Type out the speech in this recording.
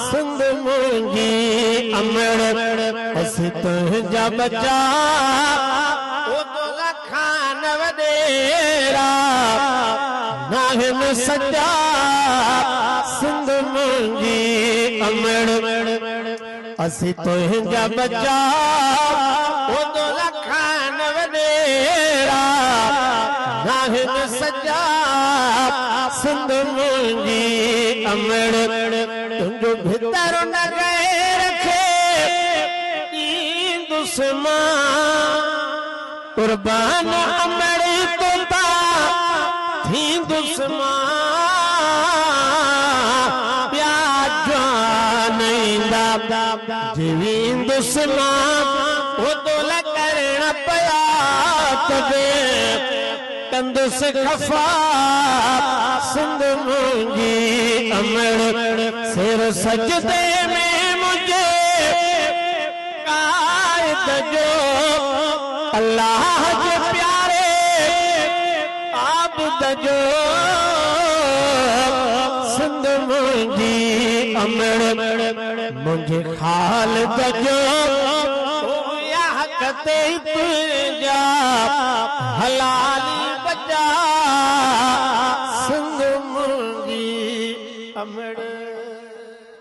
सिंध मुंगी अमड़ असी तुझा बचा ओ तो लखान वडेरा नाहिन सजा सिंध मुंगी अमड़ असी तुझा बचा ओ तो लखान वडेरा नाहिन सजा सिंध मुंगी अमड़ तुझो भीतर न गए रखे दुश्मन कुर्बान अमड़ तोता थी दुश्मन प्यार जीवी दुश्मन वो तो लगना पया तबे कंदुस खफा सिंध मुंगी अमड़ सिर सजदे में मुझे कायद जो अल्लाह के प्यारे आबिद जो सिंध मुंगी अमड़ मुझे खालिद जो कते तुझा हलाली बचा